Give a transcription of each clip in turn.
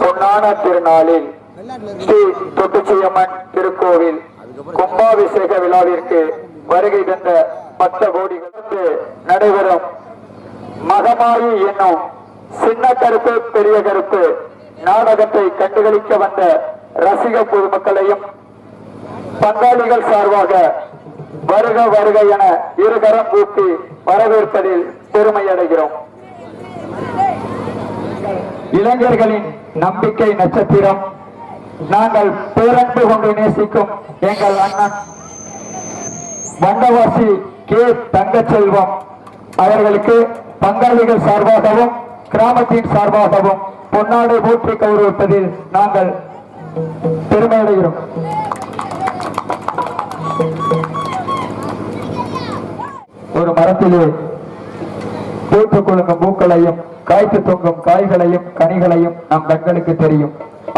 பொன்னான திருநாளில் ஸ்ரீ தொட்டிச்சியம்மன் திருக்கோவில் கும்பாபிஷேக விழாவிற்கு வருகை தந்த பக்த கோடிகளுக்கு நடைபெறும் மகமாயி என்னும் சின்ன கருப்பு பெரிய கருப்பு நாடகத்தை கண்டுகளிக்க வந்த ரசிக பொதுமக்களையும் பங்காளிகள் சார்பாக வருக வருக என இருகரம் கூப்பி வரவேற்பதில் பெருமை அடைகிறோம். இளைஞர்களின் நம்பிக்கை நட்சத்திரம், நாங்கள் பேரன்பு கொண்டு நேசிக்கும் எங்கள் அண்ணன் வண்டவாசி கே தங்கச்செல்வம் அவர்களுக்கு பங்காளிகள் சார்பாகவும் கிராமத்தின் சார்பாகவும் பொன்னாடை போற்றி கௌரவிப்பதில் நாங்கள் பெருமை அடைகிறோம். ஒரு மரத்திலே பூத்துக் கொள்ளும் பூக்களையும் காய்த்து தொங்கும் காய்களையும் கனிகளையும் நம் கண்களுக்கு தெரியும்.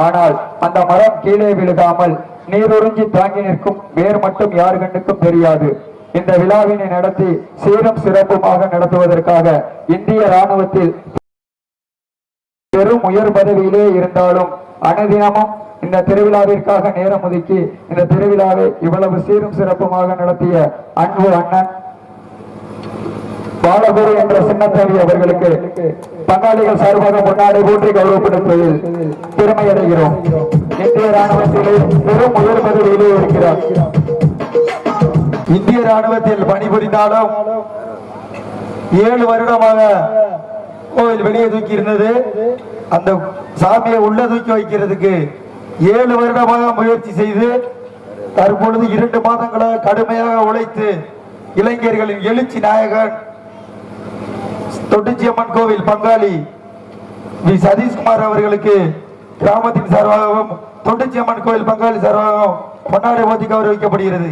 ஆனால் அந்த மரம் கீழே விழுகாமல் நீருறிஞ்சி தாங்கி நிற்கும் வேர் மட்டும் யார் கண்ணுக்கும் தெரியாது. இந்த விழாவினை நடத்தி சீரும் சிறப்புமாக நடத்துவதற்காக இந்திய ராணுவத்தில் பெரும் உயர் பதவியிலே இருந்தாலும் அனுதினமும் இந்த திருவிழாவிற்காக நேரம் ஒதுக்கி இந்த திருவிழாவை இவ்வளவு சீரும் சிறப்புமாக நடத்திய அன்பு அண்ணன் பாலகுரு என்ற சின்னத்தேவி அவர்களுக்கு பங்காளிகள் சார்பாக பொன்னாடை போற்றி கௌரவப்படுத்துவதில் பெருமை அடைகிறோம். இந்திய ராணுவத்திலே பெரும் உயர் பதவியிலே இருக்கிறார். இந்திய ராணுவத்தில் பணிபுரிந்தாலும் 7 வருடமாக கோவில் வெளியே தூக்கி இருந்தது. அந்த சாமியை உள்ள தூக்கி வைக்கிறதுக்கு 7 வருடமாக முயற்சி செய்து தற்பொழுது 2 மாதங்களாக கடுமையாக உழைத்து இளைஞர்களின் எழுச்சி நாயகன் தொட்டிச்சியம்மன் கோவில் பங்காளி வி சதீஷ்குமார் அவர்களுக்கு கிராமத்தின் சார்பாகவும் தொட்டிச்சியம்மன் கோவில் பங்காளி சார்பாகவும் பொன்னாடை போத்தி கௌரவிக்கப்படுகிறது.